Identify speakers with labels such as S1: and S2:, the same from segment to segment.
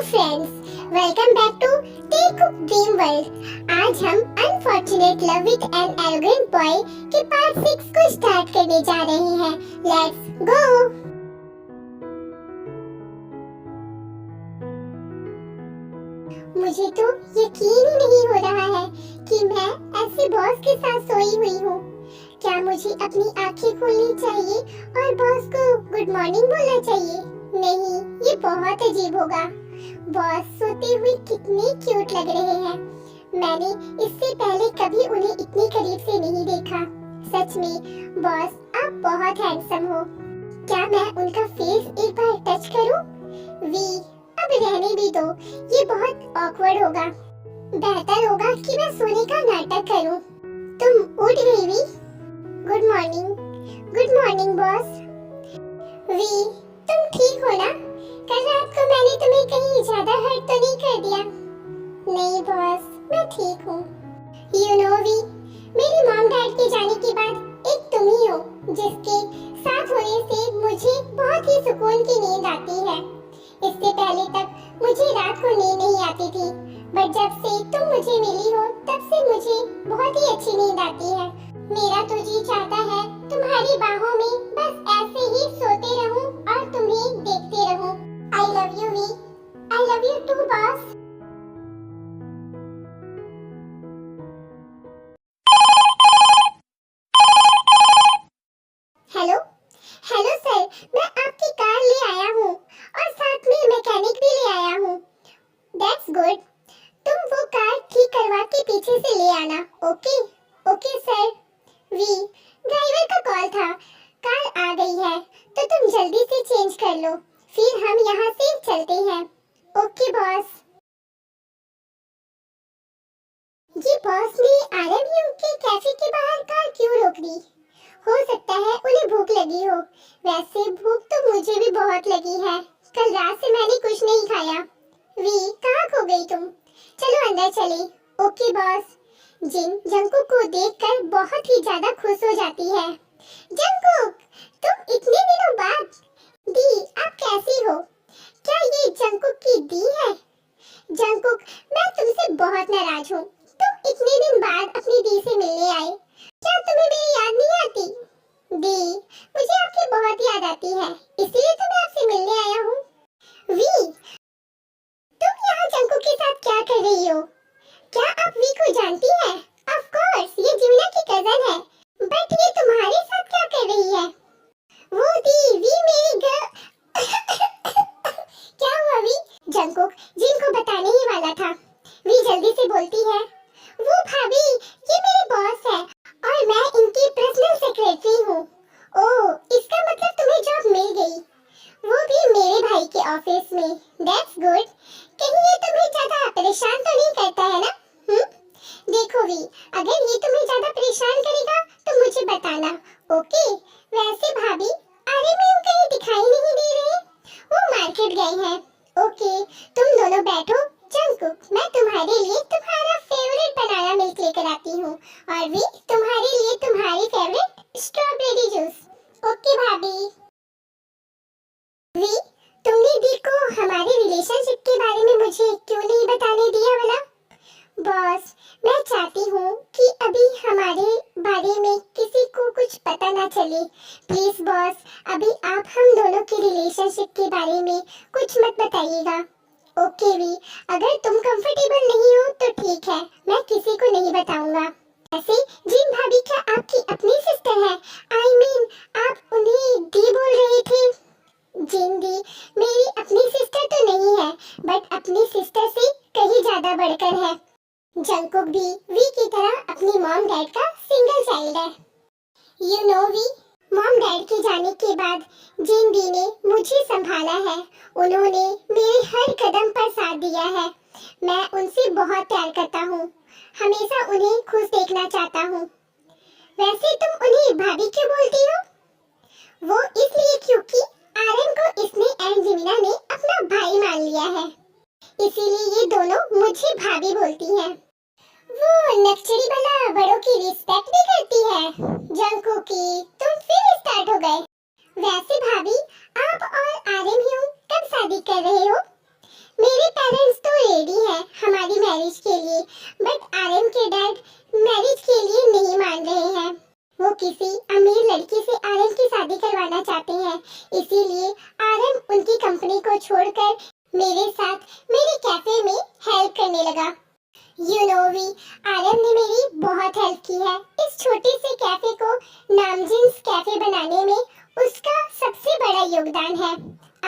S1: Friends, welcome back to Taekook dream world. आज हम unfortunate love it and arrogant boy के part 6 को start करने जा रहे हैं। Let's go. मुझे तो यकीन ही नहीं हो रहा है कि मैं ऐसे बॉस के साथ सोई हुई हूँ। क्या मुझे अपनी आंखें खोलनी चाहिए और बॉस को गुड मॉर्निंग बोलना चाहिए? नहीं, ये बहुत अजीब होगा। बॉस सोते हुए कितने क्यूट लग रहे हैं। मैंने इससे पहले कभी उन्हें इतनी करीब से नहीं देखा। सच में बॉस, आप बहुत हैंडसम हो। क्या मैं उनका फेस एक बार टच करूं? वी, अब रहने भी दो, ये बहुत ऑकवर्ड होगा। बेहतर होगा कि मैं सोने का नाटक करूं। तुम उठ गई V? Good morning. Good morning boss. V, तुम ठीक हो ना? कल रात को मैंने तुम्हें कहीं ज्यादा हर्ट तो नहीं कर दिया? नहीं बॉस, मैं ठीक हूँ। यू नो वी, मेरी मॉम डैड के जाने के बाद एक तुम ही हो जिसके साथ होने से मुझे बहुत ही सुकून की नींद आती है। इससे पहले तक मुझे रात को नींद नहीं आती थी, बट जब से तुम मुझे मिली हो तब से मुझे बहुत ही अच्छी नींद आती है। मेरा तो जी चाहता है तुम्हारी बाहों में बस ऐसे ही सोते रहूं और तुम्हें देखते रहूं। I love you V. I love you too boss. Hello hello sir, मैं आपकी कार ले आया हूँ और साथ में मैकेनिक भी ले आया हूँ। That's good. तुम वो कार ठीक करवा के पीछे से ले आना। Okay okay sir. V, driver का कॉल था, कार आ गई है तो तुम जल्दी से चेंज कर लो, फिर हम यहाँ से चलते हैं। Okay boss. ये बॉस ने आरएमयू के कैफे के बाहर कार क्यों रोक दी? हो सकता है उन्हें भूख लगी हो। वैसे भूख तो मुझे भी बहुत लगी है, कल रात से मैंने कुछ नहीं खाया। वी, कहाँ खो गई तुम? चलो अंदर चले। Okay boss. जिन जंकुक को देखकर बहुत ही ज्यादा खुश हो जाती है। जंकुक, तुम इतने दिनों बाद। दी, आप कैसी हो? क्या ये जंकुक की दी है? जंकुक, मैं तुमसे बहुत नाराज हूँ। तुम इतने दिन बाद अपनी दी से मिलने आए, क्या तुम्हें मेरी याद नहीं आती? दी, मुझे आपकी बहुत याद आती है, इसलिए तो मैं आपसे मिलने आया हूँ। वी, तुम यहाँ जंकुक के साथ क्या कर रही हो? क्या आप वी को जानती हैं? ऑफ कोर्स, ये जीवना की कजन है, बट ये तुम्हारे साथ क्या कर रही है? वो दी, वी मेरी क्या हुआ वी? जंकुक जिन को बताने ही वाला था। वी जल्दी से बोलती है, वो भाभी, ये मेरे बॉस है और मैं इनकी पर्सनल सेक्रेटरी हूँ। ओह, इसका मतलब तुम्हें जॉब मिल गई, वो भी मेरे भाई के ऑफिस में। That's good. कहीं ये तुम्हें ज्यादा परेशान तो नहीं करता है ना? देखो वी, अगर ये तुम्हें ज्यादा परेशान करेगा तो मुझे बताना। ओके? वैसे भाभी, आरएमयू कहीं दिखाई नहीं दे रहे, वो मार्केट गए हैं। ओके, तुम दोनों बैठो। जंकुक, मैं तुम्हारे लिए तुम्हारा फेवरेट बनाना मिल्क लेकर आती हूँ और वी तुम्हारे लिए तुम्हारी फेवरेट स्ट्रॉबेरी जूस। ओके भाभी। वी, तुमने दी को हमारे रिलेशनशिप के बारे में मुझे क्यों नहीं बताने दिया भला? बॉस, मैं चाहती हूँ कि अभी हमारे बारे में किसी को कुछ पता ना चले। प्लीज बॉस, अभी आप हम दोनों के रिलेशनशिप के बारे में कुछ मत बताइएगा। ओके वी, अगर तुम कंफर्टेबल नहीं हो तो ठीक है, मैं किसी को नहीं बताऊंगा। ऐसे जिन भाभी क्या आपकी अपनी सिस्टर है? आई मीन, आप उन्हें दी बोल रहे थे। जिन दी मेरी अपनी सिस्टर तो नहीं है, बट अपनी सिस्टर से कहीं ज्यादा बढ़कर है। जंकुक भी वी की तरह अपनी मॉम डैड का सिंगल चाइल्ड है। You know V, mom dad के जाने के बाद जिन दी ने मुझे संभाला है। उन्होंने मेरे हर कदम पर साथ दिया है। मैं उनसे बहुत प्यार करता हूँ, हमेशा उन्हें खुश देखना चाहता हूँ। वैसे तुम उन्हें भाभी क्यों बोलती हो? वो इसलिए क्योंकि आर्यन को इसने एंड जिमिना ने अपना भाई मान लिया है, इसीलिए ये दोनों मुझे भाभी बोलती हैं। वो नक्चरी भला बड़ों की रिस्पेक्ट भी करती है। जंकुक की, तुम फिर स्टार्ट हो गए। वैसे भाभी, आप और आर्यन कब शादी कर रहे हो? मेरे किसी अमीर लड़की से आरएम की शादी करवाना चाहते हैं, इसीलिए आरएम उनकी कंपनी को छोड़कर मेरे साथ मेरे कैफे में हेल्प करने लगा। वी आरएम ने मेरी बहुत हेल्प की है। इस छोटे से कैफे को नामजीन्स कैफे बनाने में उसका सबसे बड़ा योगदान है।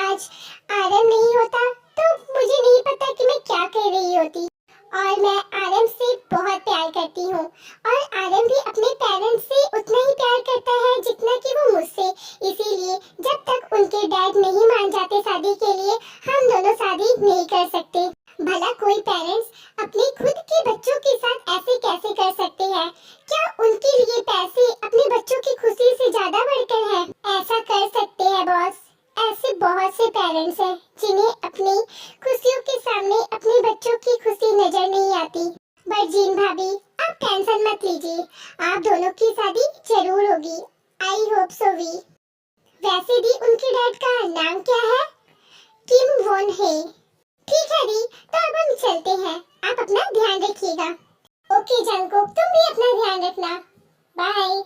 S1: आज आरएम नहीं होता तो मुझे नहीं पता कि मैं क्या कर रही होती। और मैं आरएम से बहुत प्यार करती हूँ और आरएम भी अपने पेरेंट्स से उतना ही प्यार करता है जितना कि वो मुझसे। इसीलिए जब तक उनके डैड नहीं मान जाते शादी के लिए, हम दोनों शादी नहीं कर सकते। भला कोई पेरेंट्स अपने खुद के बच्चों के साथ ऐसे कैसे कर सकते हैं? क्या उनके लिए पैसे अपने बच्चों की खुशी से ज्यादा बढ़कर है? ऐसा कर सकते हैं बॉस। ऐसे बहुत से पेरेंट्स हैं जिन्हें अपनी खुशियों के सामने अपने बच्चों की खुशी नजर नहीं आती। बट जीन भाभी, आप टेंशन मत लीजिए, आप दोनों की शादी जरूर होगी। I hope so V. वैसे भी उनके डैड का नाम क्या है? Kim Won Hae. ठीक है दी, तो अब हम चलते हैं। आप अपना ध्यान रखिएगा। ओके जंगकुक, तुम भी अपना ध्यान रखना। बाय।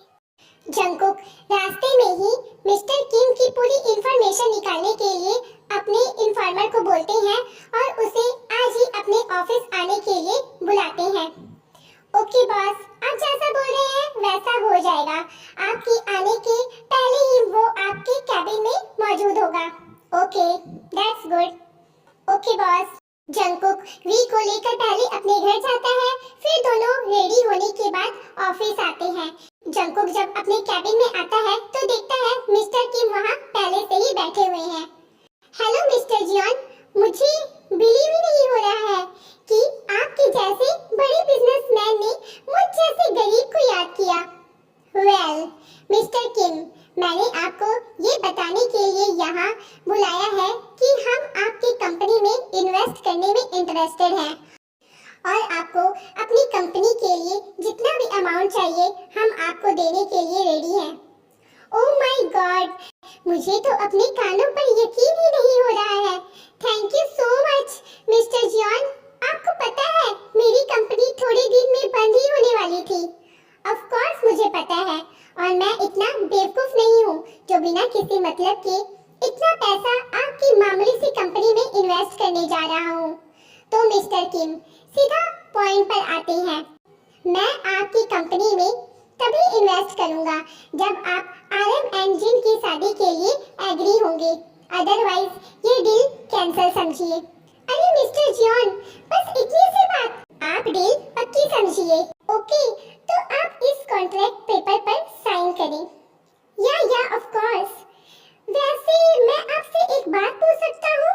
S1: जंगकुक रास्ते में ही मिस्टर किम की पूरी इंफॉर्मेशन निकालने के लिए अपने इन्फॉर्मर को बोलते हैं और उसे आज ही अपने ऑफिस आने के लिए बुलाते हैं। ओके बॉस, आप जैसा बोल रहे हैं वैसा हो जाएगा। आपके आने के पहले ही वो आपके कैबिन में मौजूद होगा। Okay, that's good. Okay boss. Jungkook V को लेकर पहले अपने घर जाता है, फिर दोनों रेडी होने के बाद ऑफिस आते हैं। जंगकुक जब अपने कैबिन में आता है तो देखता है मिस्टर किम वहाँ पहले से ही बैठे हुए हैं। हेलो मिस्टर जियोन, मुझे बिलीव ही नहीं हो रहा है कि आपके जैसे बड़े बिजनेसमैन ने मुझ जैसे गरीब को याद किया। वेल मिस्टर किम, मैंने आपको ये बताने के लिए यहाँ बुलाया है कि हम आपकी कंपनी में इन्वेस्ट करने में इंटरेस्टेड हैं और आपको अपनी कंपनी के लिए जितना भी अमाउंट चाहिए हम आपको देने के लिए रेडी हैं। ओह माय गॉड, मुझे तो अपने कानों पर यकीन ही नहीं हो रहा है। Thank you so much mister Jeon. आपको पता है मेरी कंपनी थोड़े दिन में बंद ही होने वाली थी। ऑफ कोर्स मुझे पता है और मैं इतना बेवकूफ नहीं हूँ जो बिना किसी मतलब के इतना पैसा आपकी मामूली सी कंपनी में इन्वेस्ट करने जा रहा हूँ। तो मिस्टर किम, सीधा पॉइंट पर आते हैं। मैं आपकी कंपनी में तभी इन्वेस्ट करूँगा जब आप आरएम एंड जिन की शादी के लिए एग्री होंगे, अदरवाइज ये डील कैंसिल समझिए। अरे मिस्टर जियोन, बस इतनी सी बात, आप डील पक्की समझिए। ओके, तो आप इस कॉन्ट्रैक्ट पेपर पर साइन करें। या ऑफ कोर्स। वैसे मैं आपसे एक बात पूछ सकता हूँ?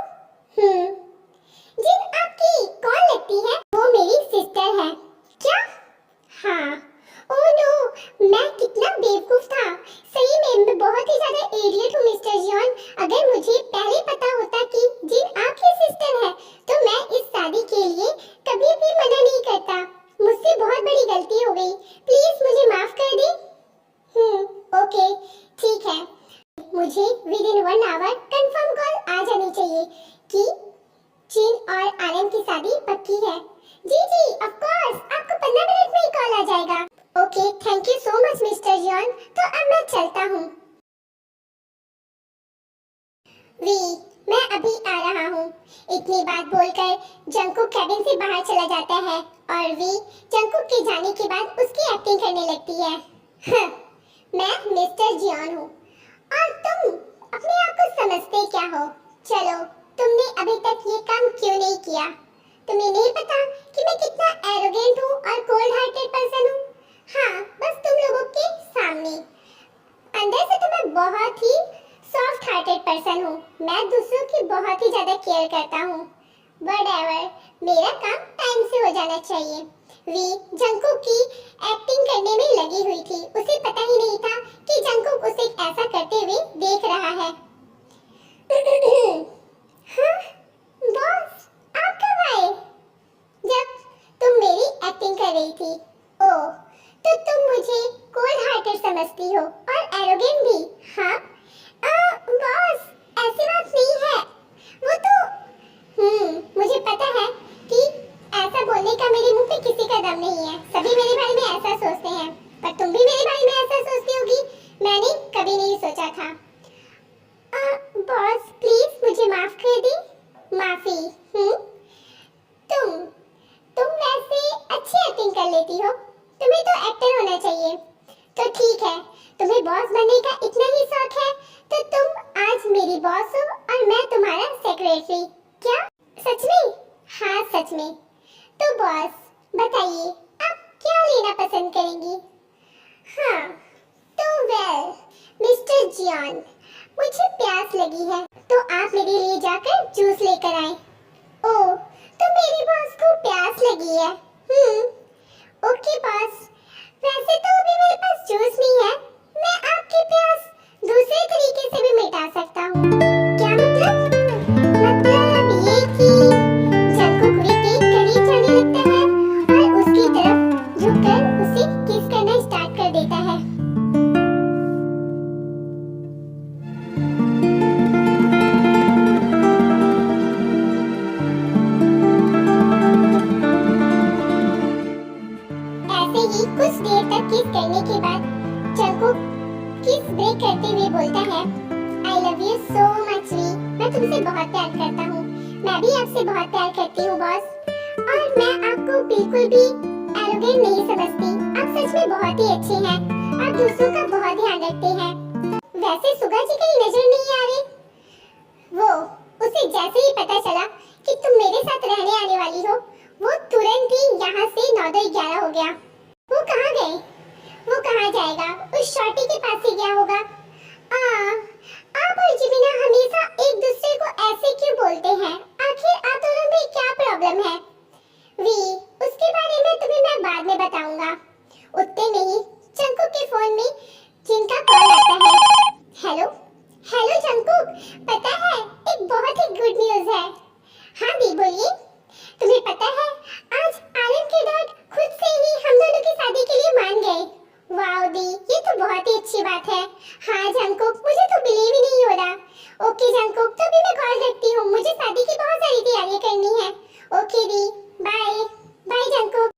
S1: जिन आपकी कौन लगती है? वो मेरी सिस्टर है। क्या? हाँ। ओह नो, मैं कितना बेवकूफ था। सही में मैं बहुत ही ज्यादा इडियट हूँ मिस्टर जियोन। अगर मुझे पहले पता होता कि जिन आपकी सिस्टर है तो मैं इस शादी के लिए कभी भी मना नहीं करता। मुझसे बहुत बड़ी गलती हो गई, प्लीज मुझे माफ कर दें। ओके ठीक है। मुझे within 1 hour confirm call आ जानी चाहिए कि जिन और आरएम की शादी पक्की है। जी ऑफ कोर्स, आपको 15 मिनट में ही कॉल आ जाएगा। Okay, thank you so much mister Jeon. तो अब मैं चलता हूँ। वी, मैं अभी आ रहा हूँ। इतनी बात बोलकर जंगकुक कैबिन से बाहर चला जाता है और वी जंगकुक के जाने के बाद उसकी एक्टिंग करने लगती है। मैं मिस्टर जियोन हूँ और तुम अपने आप को समझते क्या हो? चलो, तुमने अभी तक ये काम क्यों नहीं किया? तुम्हें नहीं पता कि मैं कितना एरोगेंट हूँ और कोल्ड हार्टेड पर्सन हूँ? हाँ, बस तुम लोगों के सामने। अंदर से तो मैं बहुत ही सॉफ्ट हार्टेड पर्सन हूँ। मैं दूसरों की बहुत ही ज्यादा केयर करता हूँ। व्हाटएवर, मेरा काम टाइम से हो जाना चाहिए। वी जंगकुक की एक्टिंग करने में लगी हुई थी। उसे पता ही नहीं था कि जंगकुक उसे ऐसा करते हुए देख रहा है। हाँ, बॉस, आप कब आए? जब तुम मेरी एक्टिंग कर रही थी। ओह, तो तुम मुझे कोल्ड हार्टेड समझती हो और एरोगेंट भी? हाँ बॉस, ऐसी बात नहीं है। वो तो मुझे पता है कि ऐसा बोलने का मेरे मुंह पे किसी का दम नहीं है। सभी मेरे बारे में ऐसा सोचते हैं, पर तुम भी मेरे बारे में ऐसा सोचती होगी। काफी। तुम तुम वैसे अच्छी एक्टिंग कर लेती हो, तुम्हें तो एक्टर होना चाहिए। तो ठीक है, तुम्हें बॉस बनने का इतना ही शौक है तो तुम आज मेरी बॉस हो और मैं तुम्हारा सेक्रेटरी। क्या सच में? हाँ सच में। तो बॉस बताइए, आप क्या लेना पसंद करेंगी? हाँ तो वेल मिस्टर जियान, मुझे प्यास लगी है तो आप मेरे लिए जाकर जूस लेकर आए। ओह, तो मेरी बॉस को प्यास लगी है। ओके बॉस, वैसे तो अभी मेरे पास जूस नहीं है, मैं आपकी प्यास दूसरे तरीके से भी मिटा सकता हूँ। क्या मतलब? मतलब ये कि जंगकुक भी के करीब जाने लगता है और उसकी तरफ झुककर उसे किस करना स्टार्ट कर देता है। ऐसे ही कुछ देर तक किस करने के बाद जंगकुक किस ब्रेक करते हुए बोलता है, I love you so much V, मैं तुमसे बहुत प्यार करता हूँ। मैं भी आपसे बहुत प्यार करती हूँ बॉस, और मैं आपको बिल्कुल भी एरोगेंट नहीं समझती। आप सच में बहुत ही अच्छे हैं, आप दूसरों का बहुत ध्यान रखते हैं। वैसे सुगा जी कहीं नजर नहीं आ रहे? वो उसे जैसे ही पता चला कि तुम मेरे साथ रहने आने वाली हो, वो तुरंत ही यहाँ से 9-11 हो गया। वो कहाँ गए? वो कहाँ जाएगा? उस शॉर्टी के पास ही गया होगा। आप और जिमिना हमेशा एक दूसरे को ऐसे क्यों बोलते हैं? आखिर आप दोनों में क्या प्रॉब्लम है? वी, उसके बारे में तुम्हें मैं बाद में बताऊंगा। उतने में ही जंगकुक के फोन में जिनका कॉल आता है। हेलो हेलो जंगकुक, पता है एक बहुत ही गुड न्यूज़ है। हाँ दी बोलिए। तुम्हें पता है आज आलम के डैड खुद से ही हम दोनों की शादी के लिए मान गए। वाओ दी, ये तो बहुत ही अच्छी बात है। हाँ जंगकुक, मुझे तो बिलीव ही नहीं हो रहा। ओके जंगकुक, तो अभी मैं कॉल रखती हूँ, मुझे शादी की बहुत सारी तैयारियां करनी है। ओके दी, बाय बाय जंगकुक।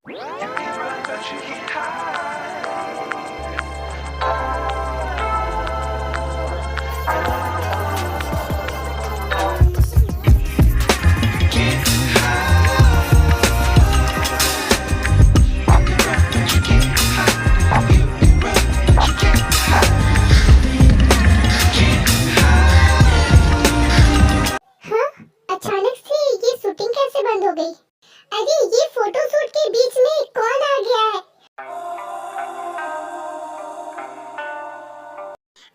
S1: अचानक से ये शूटिंग कैसे बंद हो गई? अरे ये फोटो शूट के बीच में कौन आ गया है?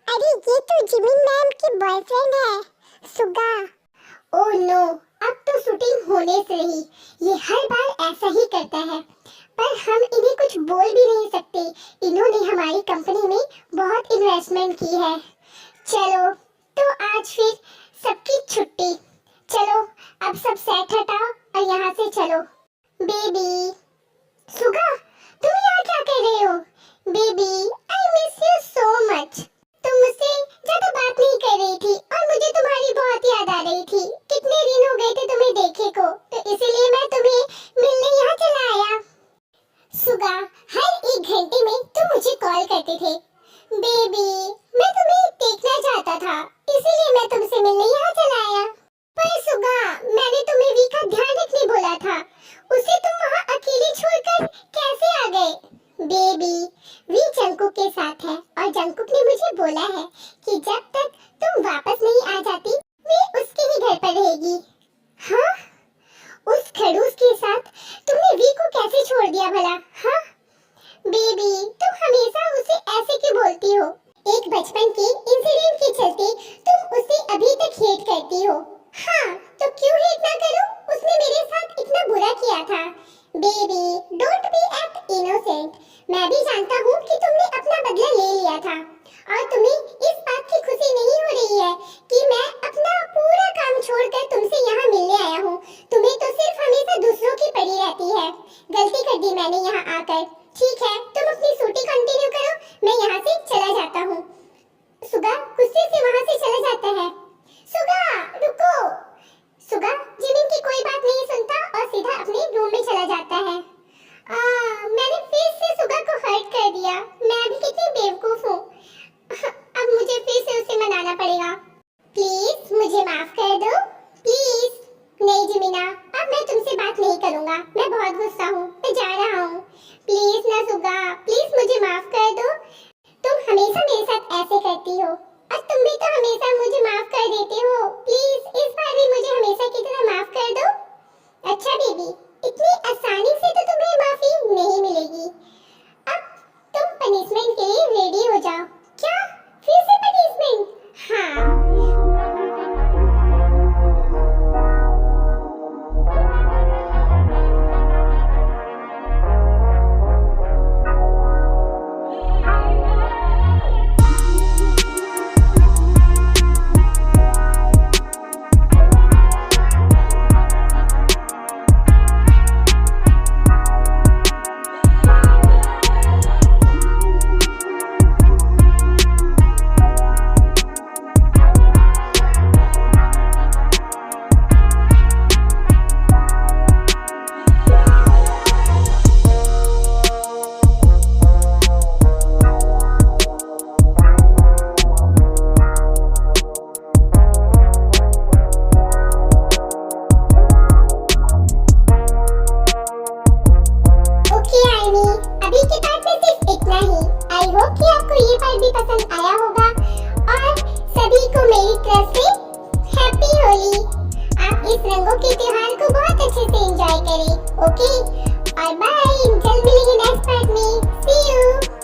S1: अरे ये तो जिमिन मैम की बॉयफ्रेंड है, सुगा। ओह नो, अब तो शूटिंग होने से ही ये हर बार ऐसा ही करता है, पर हम इन्हें कुछ बोल भी नहीं सकते। इन्होंने हमारी कंपनी में बहुत इन्वेस्टमेंट की है। चलो तो आज फिर सबकी छुट्टी। चलो अब सब सेट हटाओ और यहाँ से चलो। बेबी सुगा, तुम यहाँ क्या कर रहे हो? Baby I miss you so much. तुम मुझसे ज्यादा बात नहीं कर रही थी और मुझे तुम्हारी बहुत याद आ रही थी। कितने दिन हो गए थे तुम्हें देखे को, तो इसीलिए मैं तुम्हें मिलने यहाँ चला आया। सुगा, हर 1 घंटे में तुम मुझे कॉल करते थे। बेबी मैं तुम्हें देखना चाहता था, इसीलिए मैं तुमसे मिलने यहाँ चला आया। पर सुगा, मैंने तुम्हें वी का ध्यान रखने बोला था, उसे तुम वहाँ अकेले छोड़कर कैसे आ गए? बेबी वी जंगकुक के साथ है और जंगकुक ने मुझे बोला है कि जब तक तुम वापस नहीं आ जाती वी उसके ही घर पर रहेगी। हाँ, उस खड़ूस के साथ तुमने वी को कैसे छोड़ दिया भला? हाँ बेबी, तुम हमेशा उसे ऐसे क्यों बोलती हो? एक बचपन के इंसिडेंट के चलते तुम उसे अभी तक हेट करती हो। हाँ तो क्यों हेट ना करो, उसने मेरे साथ इतना बुरा किया था। Baby don't be act innocent, मैं भी जानता हूँ कि तुमने अपना बदला ले लिया था और तुम्हें इस बात की खुशी नहीं हो रही है कि मैं अपना पूरा काम छोड़कर तुमसे यहाँ मिलने आया हूँ। तुम्हें तो सिर्फ हमेशा दूसरों की पड़ी रहती है। गलती कर दी मैंने यहाँ आकर। ठीक है, तुम अपनी शूटिंग कंटिन्यू करो, मैं यहाँ से चला जाता हूँ। सुगा गुस्से से वहाँ से चला जाता है। सुगा रुको। सुगा जिमिन की कोई बात नहीं सुनता और सीधा अपने रूम में चला जाता है। मैंने फिर से सुगा को हर्ट कर दिया, मैं भी कितनी बेवकूफ हूँ। जिमिना, अब मैं तुमसे बात नहीं करूंगा। मैं बहुत गुस्सा हूँ, मैं जा रहा हूँ। प्लीज नजुका, प्लीज मुझे माफ कर दो। तुम हमेशा मेरे साथ ऐसे करती हो और तुम भी तो हमेशा मुझे माफ कर देते हो। प्लीज इस बार भी मुझे हमेशा की तरह माफ कर दो। अच्छा बेबी, इतनी आसानी से तो तुम्हें माफी नहीं मिलेगी। अब तुम पनिशमेंट के लिए रेडी हो जाओ। क्या? फिर से पनिशमेंट? हाँ। आई होप कि आपको ये पार्ट भी पसंद आया होगा और सभी को मेरी तरफ से हैप्पी होली। आप इस रंगों के त्योहार को बहुत अच्छे से एंजॉय करें। ओके और बाय, जल्द मिलेंगे नेक्स्ट पार्ट में। सी यू।